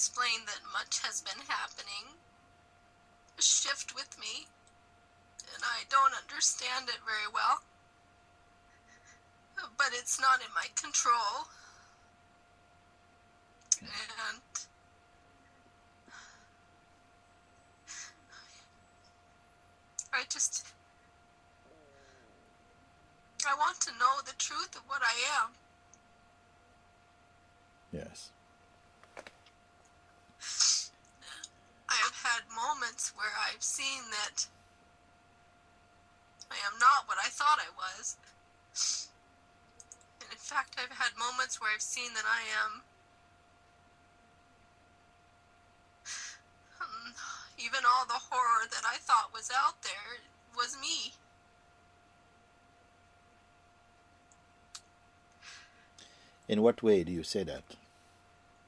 explain that much has been happening, a shift with me, and I don't understand it very well. But it's not in my control. And I want to know the truth of what I am. Yes. I have had moments where I've seen that I am not what I thought I was. And in fact, I've had moments where I've seen that I am even all the horror that I thought was out there was me. In what way do you say that?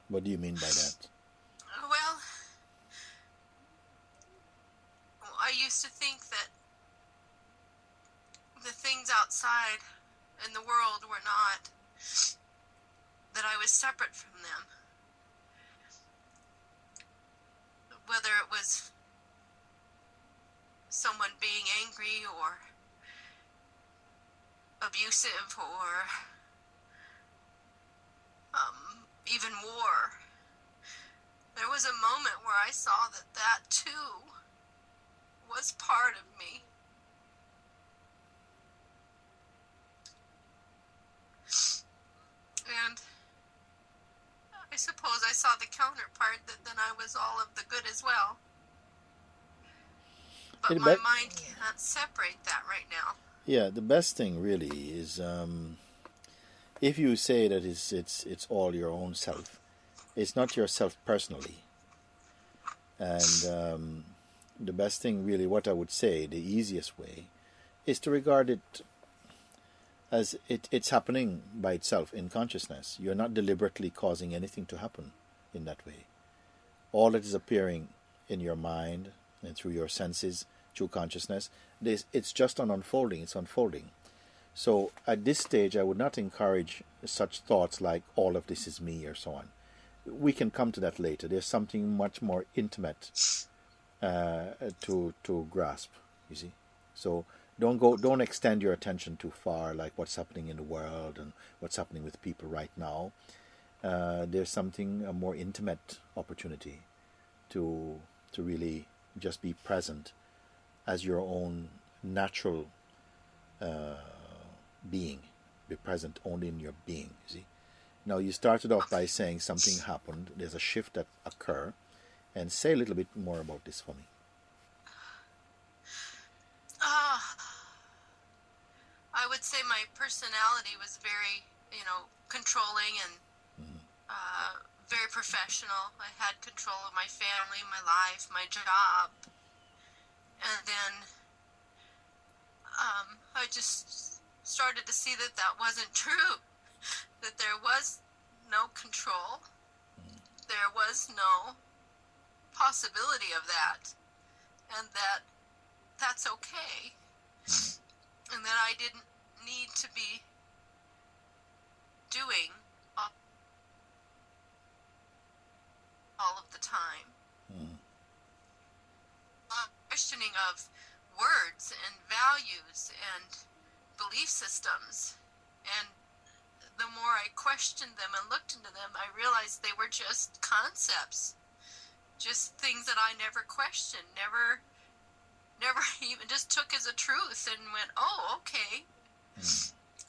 What do you mean by that? Well, I used to think that the things outside in the world were not, that I was separate from them. Whether it was someone being angry or abusive or even war. There was a moment where I saw that that too was part of me. And I suppose I saw the counterpart, that then I was all of the good as well. But my mind can't separate that right now. Yeah, the best thing really is if you say that it's all your own self. It's not yourself personally. And the best thing really, what I would say, the easiest way, is to regard it as it's happening by itself in consciousness. You're not deliberately causing anything to happen in that way. All that is appearing in your mind and through your senses, through consciousness, it's just an unfolding. It's unfolding. So at this stage, I would not encourage such thoughts like all of this is me or so on. We can come to that later. There's something much more intimate to grasp, you see. So don't extend your attention too far, like what's happening in the world and what's happening with people right now. There's a more intimate opportunity to really just be present as your own natural being. Be present only in your being, you see. Now, you started off by saying something happened. There's a shift that occurred. And say a little bit more about this for me. I would say my personality was very, controlling and very professional. I had control of my family, my life, my job. And then I just started to see that that wasn't true. That there was no control. There was no possibility of that. And that's okay. And that I didn't need to be doing all of the time. Questioning of words and values and belief systems. And the more I questioned them and looked into them, I realized they were just concepts. Just things that I never questioned, never even just took as a truth and went, oh, okay.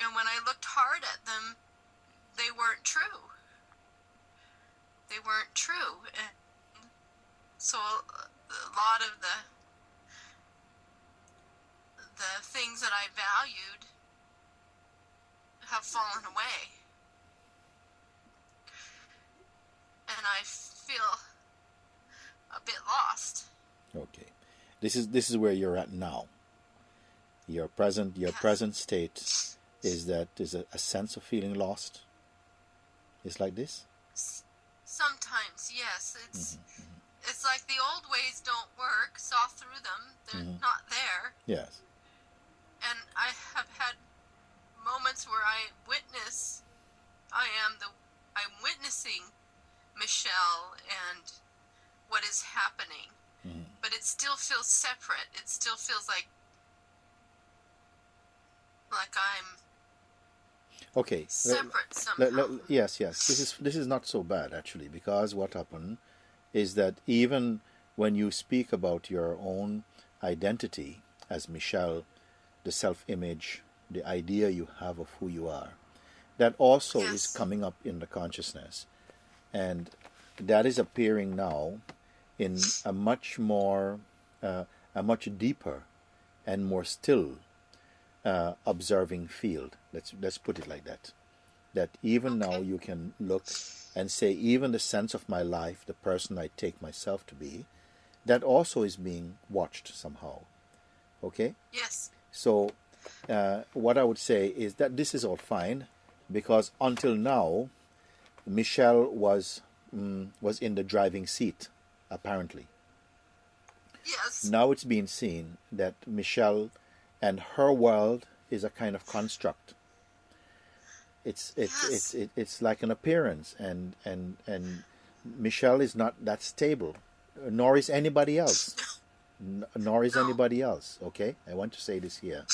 And when I looked hard at them, they weren't true. They weren't true. And so a lot of the things that I valued have fallen away. And I feel a bit lost. Okay. This is where you're at now. Your present state is a sense of feeling lost. It's like this? Sometimes, yes. It's like the old ways don't work. Saw through them. They're not there. Yes. And I have had moments where I'm witnessing Michelle and separate. It still feels like I'm Okay. separate somehow. Yes, yes. This is not so bad actually, because what happened is that even when you speak about your own identity as Michelle, the self-image, the idea you have of who you are, that also is Yes. coming up in the consciousness, and that is appearing now in a much more, a much deeper and more still observing field. Let's put it like that. That even now Okay. you can look and say, even the sense of my life, the person I take myself to be, that also is being watched somehow. Okay? Yes. So, what I would say is that this is all fine, because until now, Michelle was in the driving seat, apparently. Yes. Now it's been seen that Michelle and her world is a kind of construct. Yes. It's like an appearance, and Michelle is not that stable, nor is anybody else, nor is No. anybody else. Okay, I want to say this here.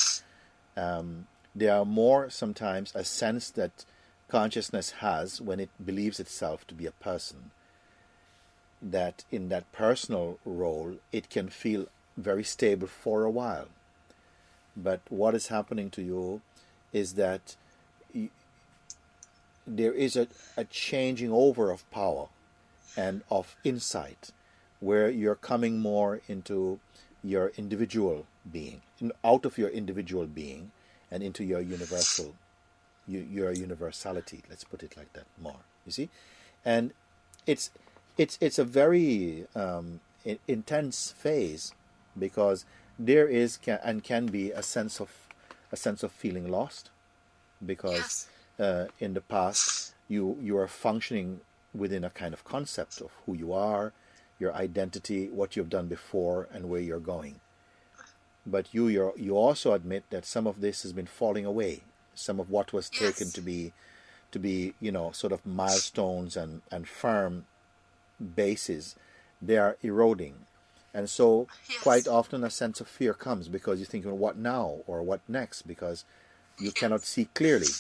There are more sometimes a sense that consciousness has when it believes itself to be a person, that in that personal role it can feel very stable for a while. But what is happening to you is that there is a changing over of power and of insight, where you're coming more into your individual being, out of your individual being, and into your your universality. Let's put it like that more. You see, and it's it's a very intense phase, because there is can be a sense of feeling lost, because Yes. in the past you are functioning within a kind of concept of who you are, your identity, what you've done before, and where you're going. But you also admit that some of this has been falling away. Some of what was taken Yes. to be sort of milestones and firm bases, they are eroding, and so quite Yes. often a sense of fear comes, because you're thinking, what now or what next, because you cannot Yes. see clearly.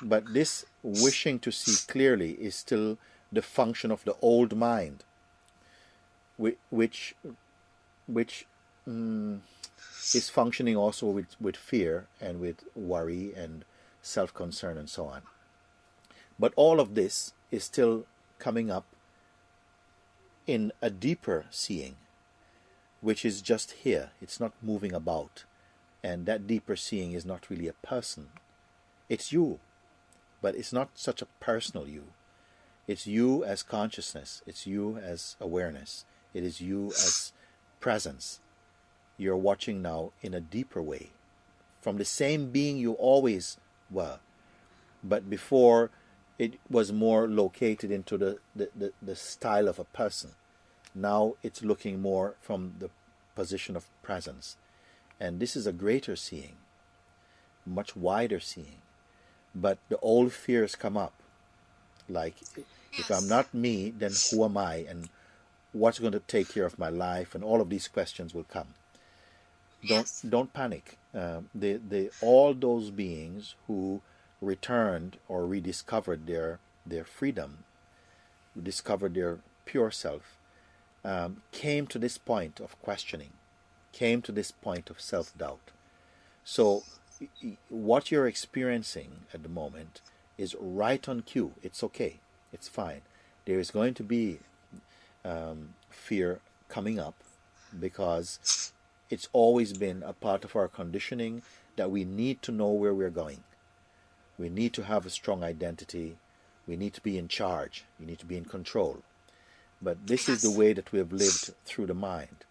But this wishing to see clearly is still the function of the old mind, which which is functioning also with fear and with worry and self-concern and so on. But all of this is still coming up in a deeper seeing, which is just here. It's not moving about. And that deeper seeing is not really a person. It's you, but it's not such a personal you. It's you as consciousness. It's you as awareness. It is you as presence. You're watching now in a deeper way, from the same being you always were. But before, it was more located into the style of a person. Now it's looking more from the position of presence. And this is a greater seeing, much wider seeing. But the old fears come up. Like, if I'm Yes. not me, then who am I? And what's going to take care of my life? And all of these questions will come. Yes. Don't panic. The all those beings who returned or rediscovered their freedom, discovered their pure self, came to this point of questioning, came to this point of self-doubt. So what you're experiencing at the moment is right on cue. It's okay. It's fine. There is going to be fear coming up, because it's always been a part of our conditioning that we need to know where we're going. We need to have a strong identity. We need to be in charge. We need to be in control. But this is the Yes. way that we have lived through the mind.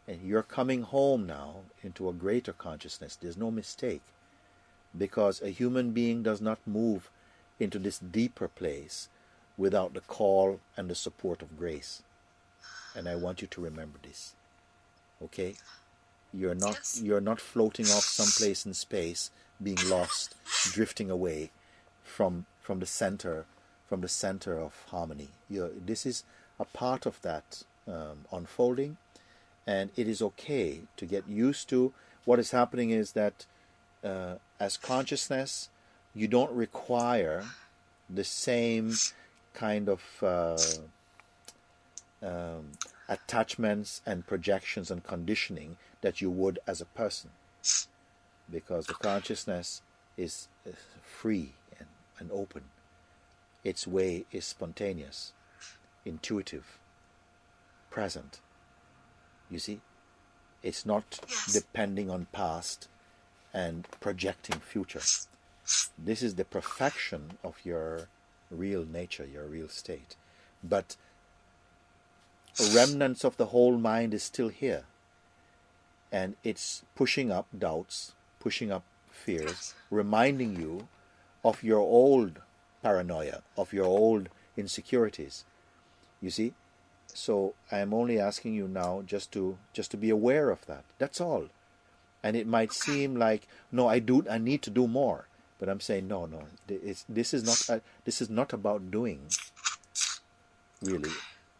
And you're coming home now into a greater consciousness. There's no mistake. Because a human being does not move into this deeper place without the call and the support of grace. And I want you to remember this. Okay? Yes. You're not floating off someplace in space, being lost, drifting away from the center of harmony. This is a part of that unfolding, And it is okay to get used to what is happening is that as consciousness, you don't require the same kind of attachments and projections and conditioning that you would as a person, because the consciousness is free and open. Its way is spontaneous, intuitive, present. You see, it's not depending on past and projecting future. This is the perfection of your real nature, your real state. But remnants of the whole mind is still here, and it's pushing up doubts, pushing up fears, reminding you of your old paranoia, of your old insecurities. You see? So I'm only asking you now just to be aware of that. That's all. And it might seem like, no, I need to do more. But I'm saying no. This is not about doing, really.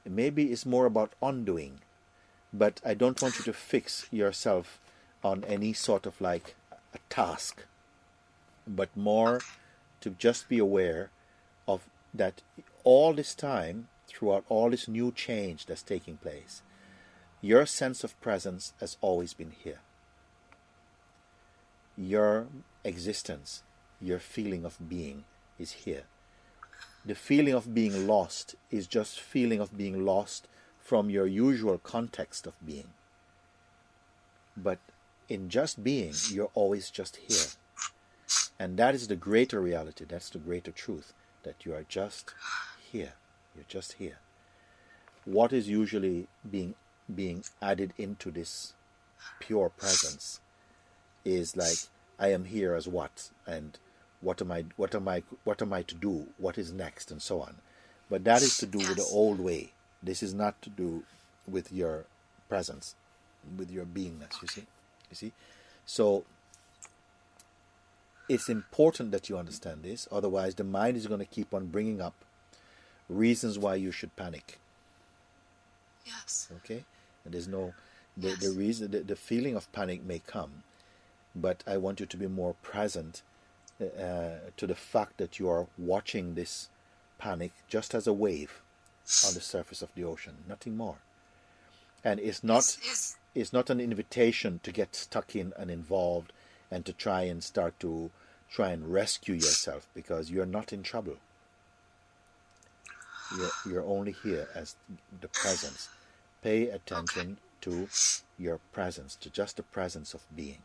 Maybe it's more about undoing. But I don't want you to fix yourself on any sort of like a task, but more to just be aware of that all this time, throughout all this new change that's taking place, your sense of presence has always been here. Your existence, your feeling of being is here. The feeling of being lost is just feeling of being lost from your usual context of being. But in just being, you're always just here. And that is the greater reality, that's the greater truth, that you are just here. You're just here. What is usually being added into this pure presence is like, I am here as what, and what am I to do, what is next, and so on. But that is to do with the old way. This is not to do with your presence, with your beingness. You see. So it's important that you understand this. Otherwise, the mind is going to keep on bringing up reasons why you should panic. Yes. Okay. And there's no the reason. The feeling of panic may come, but I want you to be more present to the fact that you are watching this panic just as a wave on the surface of the ocean, nothing more. And it's not an invitation to get stuck in and involved and to try and rescue yourself, because you're not in trouble. You're only here as the presence. Pay attention to your presence, to just the presence of being.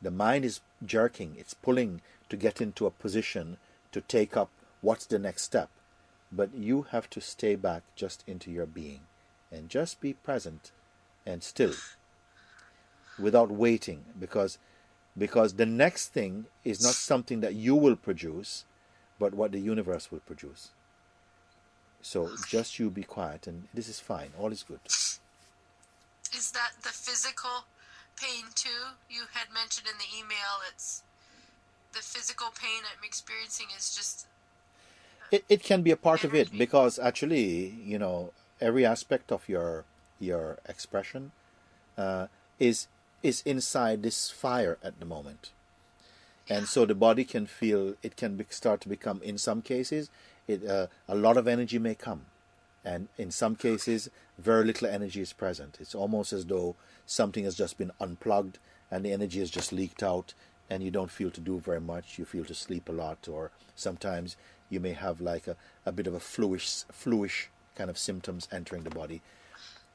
The mind is jerking, it's pulling to get into a position to take up what's the next step. But you have to stay back just into your being and just be present and still without waiting, because the next thing is not something that you will produce, but what the universe will produce. So just you be quiet, and this is fine. All is good. Is that the physical pain too? You had mentioned in the email, it's the physical pain I'm experiencing is just... It can be a part of it, because actually, every aspect of your expression is inside this fire at the moment. And so the body can feel, it can start to become, in some cases, a lot of energy may come. And in some cases, very little energy is present. It's almost as though something has just been unplugged and the energy has just leaked out, and you don't feel to do very much. You feel to sleep a lot, or sometimes you may have like a bit of a fluish kind of symptoms entering the body.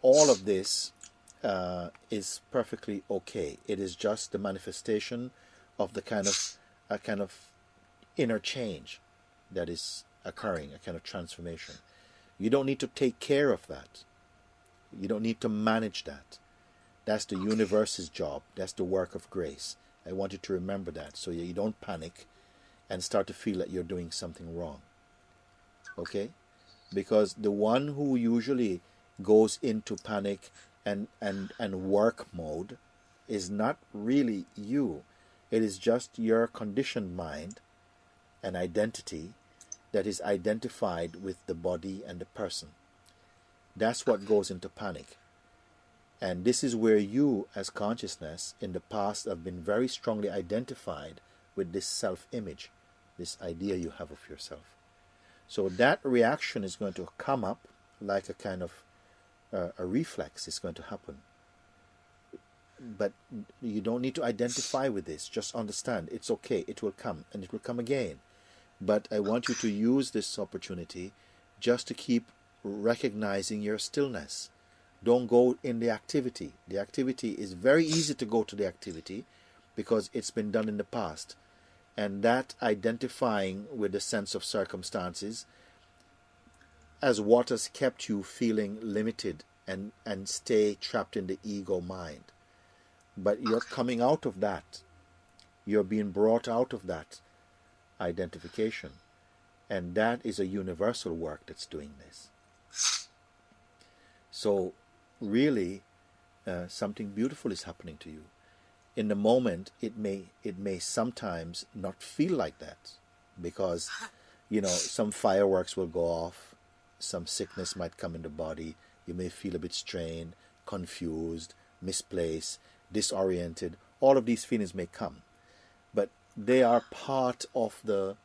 All of this is perfectly okay. It is just the manifestation of the kind of inner change that is occurring, a kind of transformation. You don't need to take care of that. You don't need to manage that. That's the universe's job. That's the work of grace. I want you to remember that, so you don't panic and start to feel that you're doing something wrong. Okay? Because the one who usually goes into panic and work mode is not really you. It is just your conditioned mind and identity that is identified with the body and the person. That's what goes into panic. And this is where you, as consciousness, in the past have been very strongly identified with this self-image, this idea you have of yourself. So that reaction is going to come up like a kind of a reflex. It's going to happen. But you don't need to identify with this. Just understand it's okay. It will come, and it will come again. But I want you to use this opportunity just to keep recognizing your stillness. Don't go in the activity. The activity is very easy to go to the activity because it's been done in the past. And that identifying with the sense of circumstances as what has kept you feeling limited and stay trapped in the ego mind. But you're coming out of that. You're being brought out of that identification. And that is a universal work that's doing this. So really something beautiful is happening to you. In the moment, it may sometimes not feel like that, because some fireworks will go off, some sickness might come in the body, you may feel a bit strained, confused, misplaced, disoriented. All of these feelings may come, but they are part of the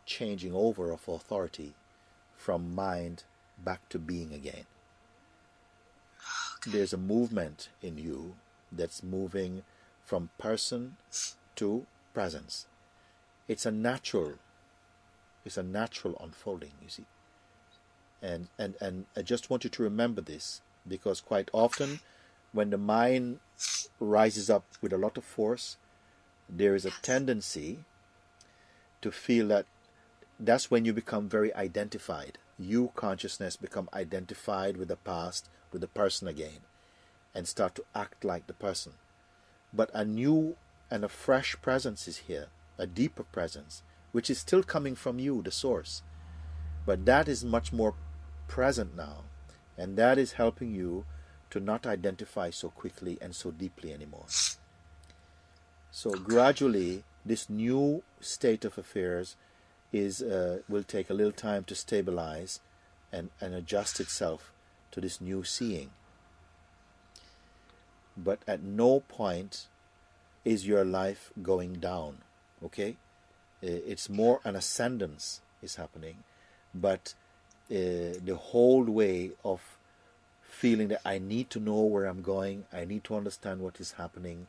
changing over of authority from mind back to being again. There's a movement in you that's moving from person to presence. It's a natural unfolding, you see. And I just want you to remember this, because quite often when the mind rises up with a lot of force, there is a tendency to feel that that's when you become very identified. You, consciousness, become identified with the past, with the person again, and start to act like the person. But a new and a fresh presence is here, a deeper presence, which is still coming from you, the source. But that is much more present now, and that is helping you to not identify so quickly and so deeply anymore. So gradually, this new state of affairs will take a little time to stabilize and adjust itself to this new seeing. But at no point is your life going down, okay? It's more an ascendance is happening, but the whole way of feeling that I need to know where I'm going, I need to understand what is happening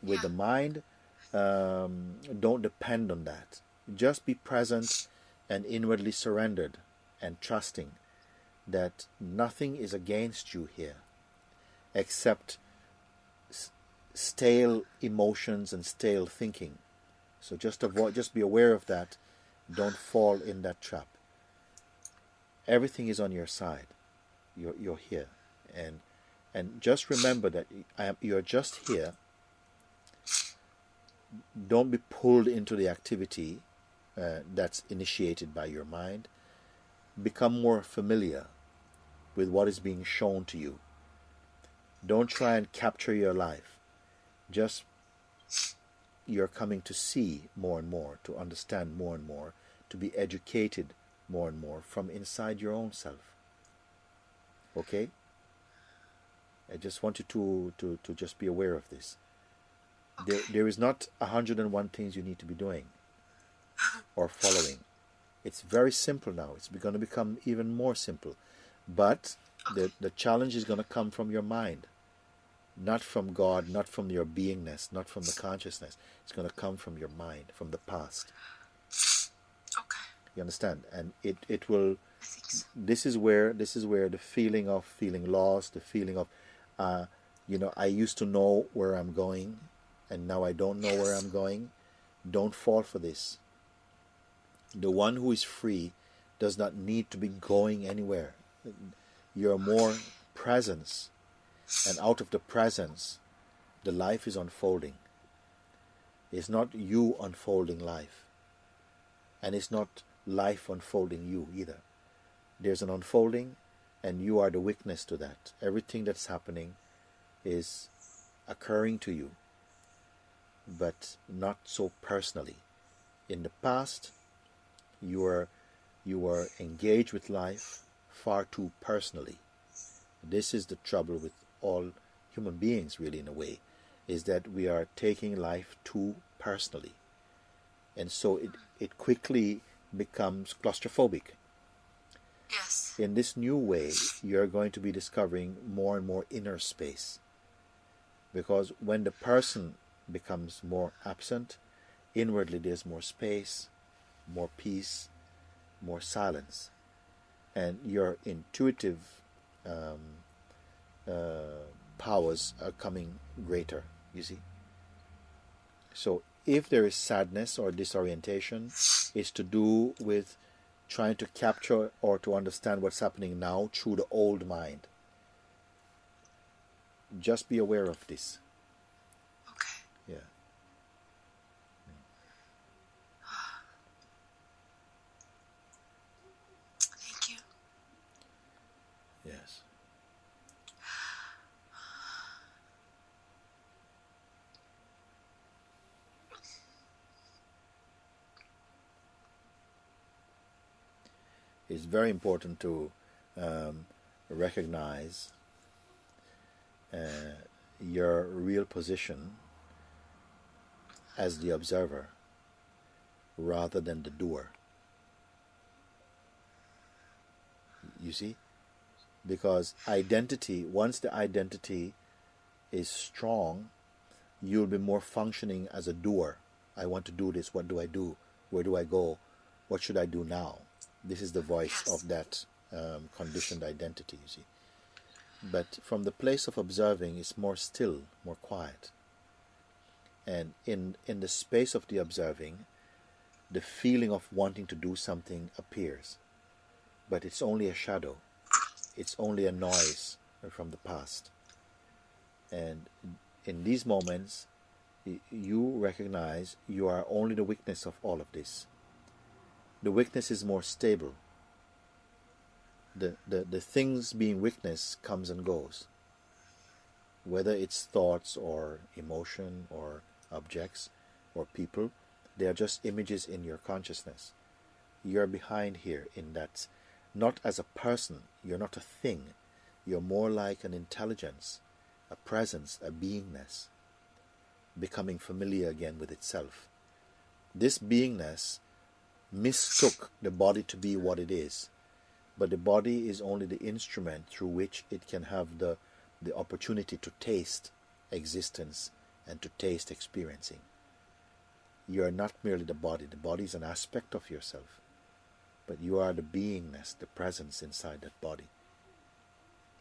with the mind, don't depend on that. Just be present and inwardly surrendered and trusting that nothing is against you here except stale emotions and stale thinking. So just be aware of that. Don't fall in that trap. Everything is on your side. You're here, and just remember that you're just here. Don't be pulled into the activity that's initiated by your mind. Become more familiar with what is being shown to you. Don't try and capture your life. Just you're coming to see more and more, to understand more and more, to be educated more and more from inside your own self. Okay? I just want you to just be aware of this. Okay. There is not 101 things you need to be doing or following. It's very simple now. It's going to become even more simple. But the challenge is going to come from your mind. Not from God, not from your beingness, not from the consciousness. It's going to come from your mind, from the past. Okay. You understand? And it will. I think so. This is where the feeling of feeling lost, the feeling of, I used to know where I'm going, and now I don't know where I'm going. Don't fall for this. The one who is free does not need to be going anywhere. You're more presence. And out of the presence, the life is unfolding. It's not you unfolding life. And it's not life unfolding you either. There's an unfolding, and you are the witness to that. Everything that's happening is occurring to you, but not so personally. In the past, you were engaged with life far too personally. This is the trouble all human beings, really, in a way, is that we are taking life too personally. And so it quickly becomes claustrophobic. Yes. In this new way, you're going to be discovering more and more inner space. Because when the person becomes more absent, inwardly there's more space, more peace, more silence. And your intuitive powers are coming greater, you see. So if there is sadness or disorientation, it's to do with trying to capture or to understand what's happening now through the old mind. Just be aware of this. Okay. Yeah. Thank you. Yes. It's very important to recognize your real position as the observer rather than the doer. You see? Because identity, once the identity is strong, you'll be more functioning as a doer. I want to do this. What do I do? Where do I go? What should I do now? This is the voice of that conditioned identity, you see. But from the place of observing, it's more still, more quiet. And in the space of the observing, the feeling of wanting to do something appears. But it's only a shadow. It's only a noise from the past. And in these moments, you recognize you are only the witness of all of this. The witness is more stable. The things being witnessed comes and goes. Whether it's thoughts or emotion or objects or people, they are just images in your consciousness. You're behind here in that, not as a person, you're not a thing. You're more like an intelligence, a presence, a beingness, becoming familiar again with itself. This beingness mistook the body to be what it is, but the body is only the instrument through which it can have the opportunity to taste existence and to taste experiencing. You are not merely the body is an aspect of yourself, but you are the beingness, the presence inside that body.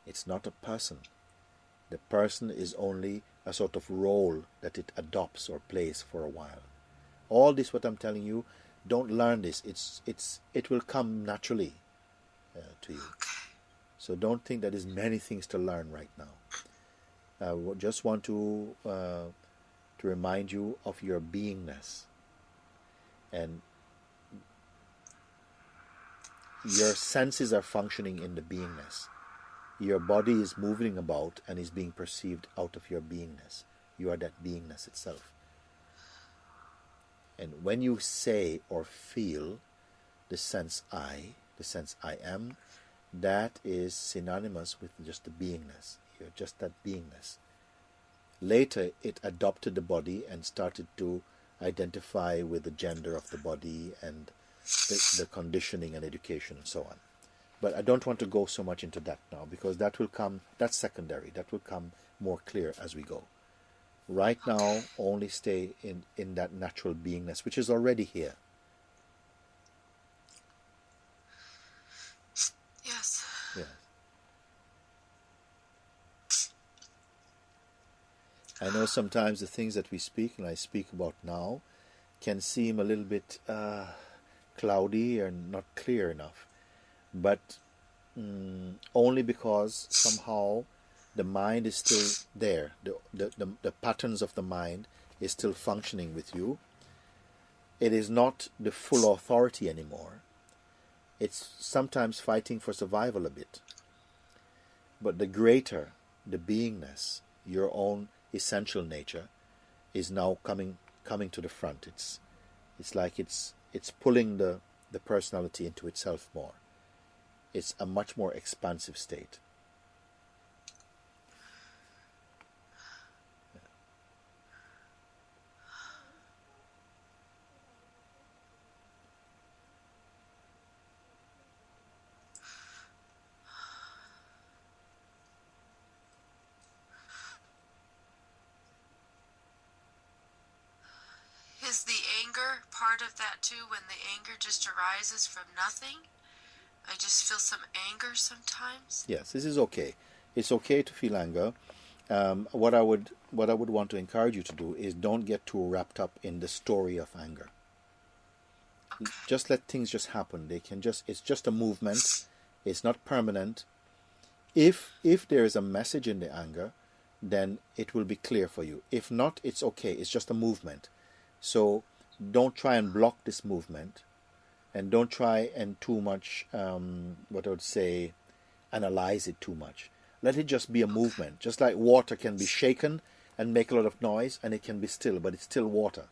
It's not a person. The person is only a sort of role that it adopts or plays for a while. All this, what I'm telling you, don't learn this. It will come naturally to you. So don't think that there's many things to learn right now. I just want to remind you of your beingness, and your senses are functioning in the beingness. Your body is moving about and is being perceived out of your beingness. You are that beingness itself. And when you say or feel the sense I am, that is synonymous with just the beingness. You're just that beingness. Later, it adopted the body and started to identify with the gender of the body and the conditioning and education and so on. But I don't want to go so much into that now, because that's secondary. That will come more clear as we go. Right now, only stay in that natural beingness, which is already here. Yes. Yeah. I know sometimes the things that we speak and I speak about now can seem a little bit cloudy or not clear enough, but only because somehow the mind is still there. The patterns of the mind is still functioning with you. It is not the full authority anymore. It's sometimes fighting for survival a bit. But the greater, the beingness, your own essential nature, is now coming to the front. It's like it's pulling the personality into itself more. It's a much more expansive state. part of that too when the anger just arises from nothing? I just feel some anger sometimes. Yes, this is okay. It's okay to feel anger. What I would want to encourage you to do is don't get too wrapped up in the story of anger. Okay. Just let things just happen. It's just a movement. It's not permanent. If there is a message in the anger, then it will be clear for you. If not, it's okay. It's just a movement. So don't try and block this movement, and don't try and too much, what I would say, analyze it too much. Let it just be a movement. Just like water can be shaken and make a lot of noise, and it can be still, but it's still water.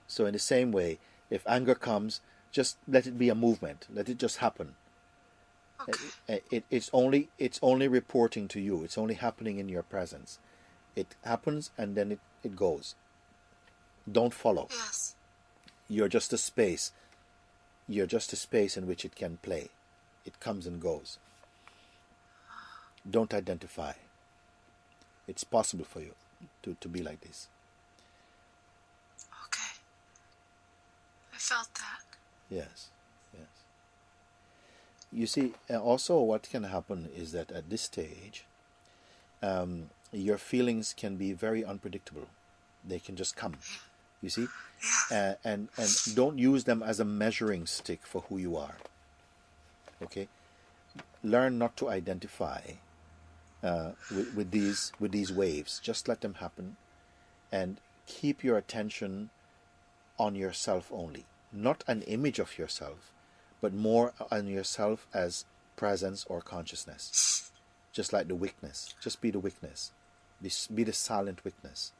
So in the same way, if anger comes, just let it be a movement. Let it just happen. Okay. It's only reporting to you. It's only happening in your presence. It happens and then it goes. Don't follow. Yes. You're just a space. You're just a space in which it can play. It comes and goes. Don't identify. It's possible for you to be like this. Okay. I felt that. Yes, yes. You see, also what can happen is that at this stage, your feelings can be very unpredictable. They can just come. You see, and don't use them as a measuring stick for who you are. Okay, learn not to identify with these waves. Just let them happen, and keep your attention on yourself only, not an image of yourself, but more on yourself as presence or consciousness. Just like the witness. Just be the witness. Be the silent witness.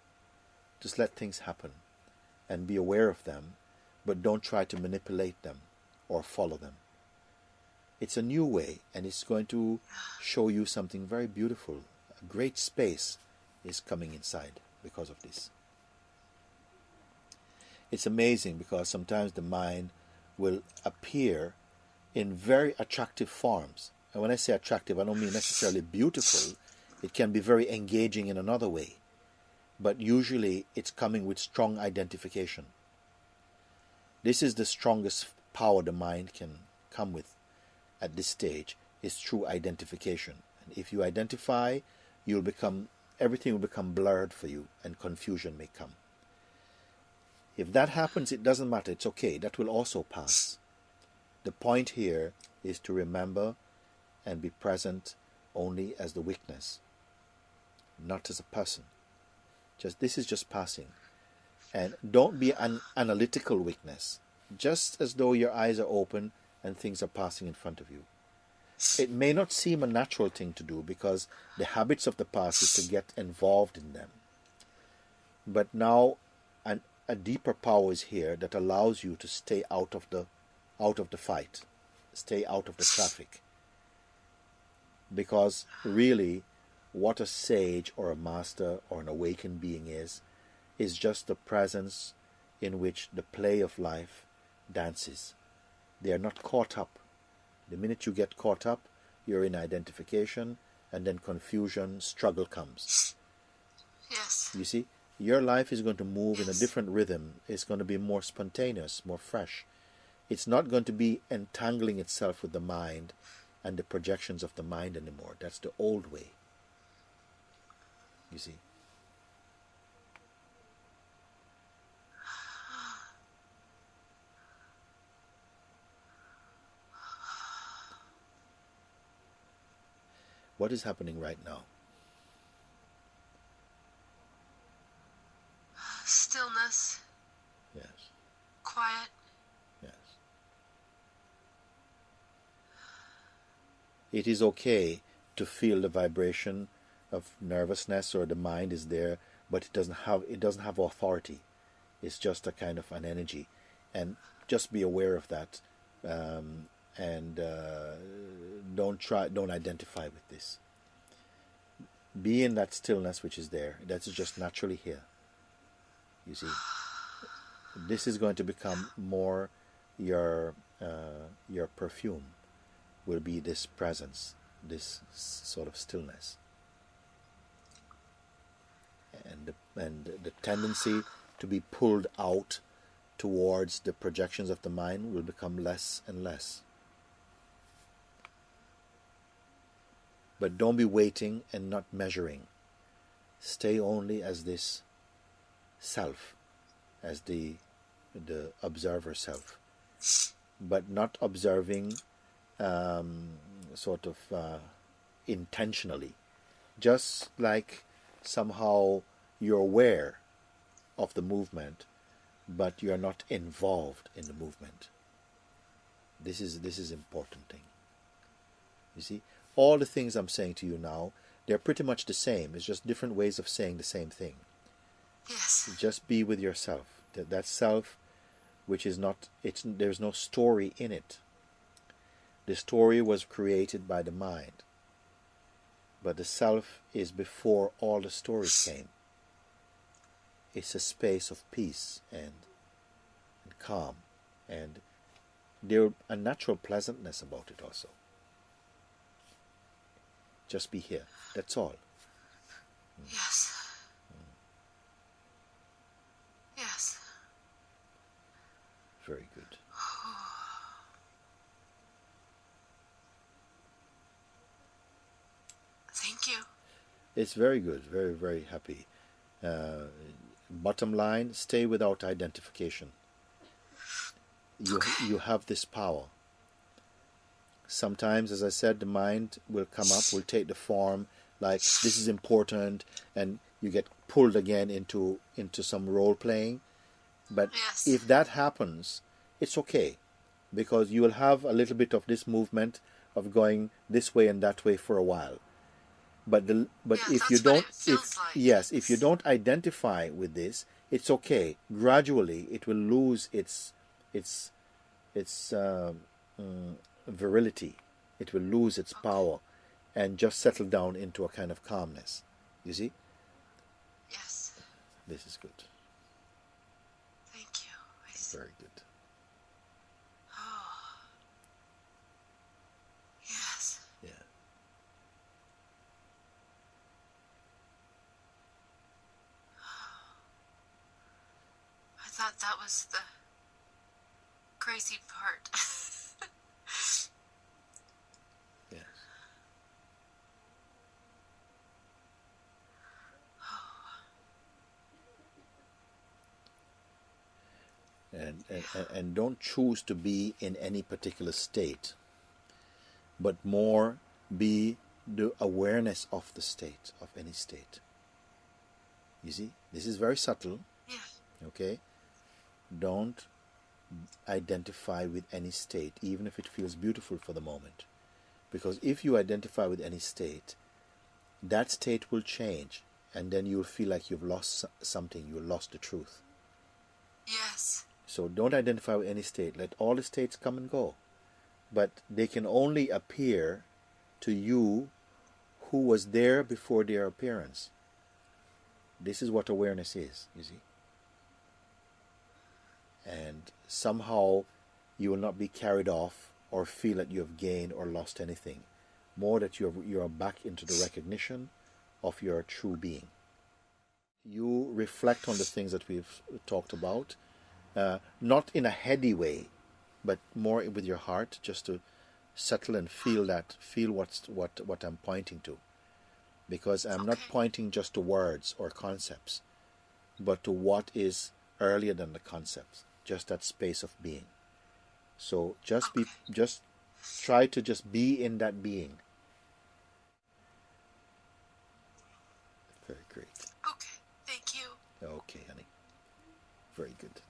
Just let things happen and be aware of them, but don't try to manipulate them or follow them. It's a new way, and it's going to show you something very beautiful. A great space is coming inside because of this. It's amazing because sometimes the mind will appear in very attractive forms. And when I say attractive, I don't mean necessarily beautiful. It can be very engaging in another way. But usually it's coming with strong identification. This is the strongest power the mind can come with at this stage, is through identification. And if you identify, everything will become blurred for you, and confusion may come. If that happens, it doesn't matter. It's okay. That will also pass. The point here is to remember and be present only as the witness, not as a person. This is just passing. And don't be an analytical witness, just as though your eyes are open and things are passing in front of you. It may not seem a natural thing to do because the habits of the past is to get involved in them. But now a deeper power is here that allows you to stay out of the fight, stay out of the traffic. Because really, what a sage or a master or an awakened being is just the presence in which the play of life dances. They are not caught up. The minute you get caught up, you're in identification, and then confusion, struggle comes. Yes. You see, your life is going to move in a different rhythm. It's going to be more spontaneous, more fresh. It's not going to be entangling itself with the mind and the projections of the mind anymore. That's the old way. You see. What is happening right now? Stillness. Yes. Quiet. Yes. It is okay to feel the vibration of nervousness or the mind is there, but it doesn't have authority. It's just a kind of an energy, and just be aware of that, and don't identify with this. Be in that stillness which is there. That is just naturally here. You see, this is going to become more your perfume. Will be this presence, this sort of stillness, and the tendency to be pulled out towards the projections of the mind will become less and less. But don't be waiting and not measuring. Stay only as this self, as the observer self, but not observing intentionally. Just like somehow you're aware of the movement, but you're not involved in the movement. This is important thing. You see, all the things I'm saying to you now, they're pretty much the same. It's just different ways of saying the same thing. Yes. Just be with yourself. That self, which is not, there's no story in it. The story was created by the mind. But the self is before all the stories came. It's a space of peace and calm, and there's a natural pleasantness about it also. Just be here. That's all. Yes. Yes. Very good. Thank you. It's very good. Very, very happy. Bottom line, stay without identification. You have this power. Sometimes, as I said, the mind will come up, will take the form like this is important, and you get pulled again into some role playing. But Yes. if that happens, it's okay, because you will have a little bit of this movement of going this way and that way for a while. But if you don't, if you don't identify with this, it's okay. Gradually, it will lose its virility. It will lose its power, and just settle down into a kind of calmness. You see? Yes. This is good. Thank you. Very good. Oh. Yes. Yeah. I thought that was the crazy part. Yes. And don't choose to be in any particular state, but more be the awareness of the state, of any state. You see, this is very subtle. Yeah. Okay? Don't identify with any state, even if it feels beautiful for the moment. Because if you identify with any state, that state will change, and then you'll feel like you've lost something, you lost the truth. Yes. So don't identify with any state. Let all the states come and go. But they can only appear to you who was there before their appearance. This is what awareness is, you see. And somehow you will not be carried off or feel that you have gained or lost anything. More that you are back into the recognition of your true being. You reflect on the things that we've talked about, not in a heady way, but more with your heart, just to settle and feel what I'm pointing to. Because I'm not pointing just to words or concepts, but to what is earlier than the concepts, just that space of being. So just try to just be in that being. Very great. Okay. Thank you. Okay, honey. Very good.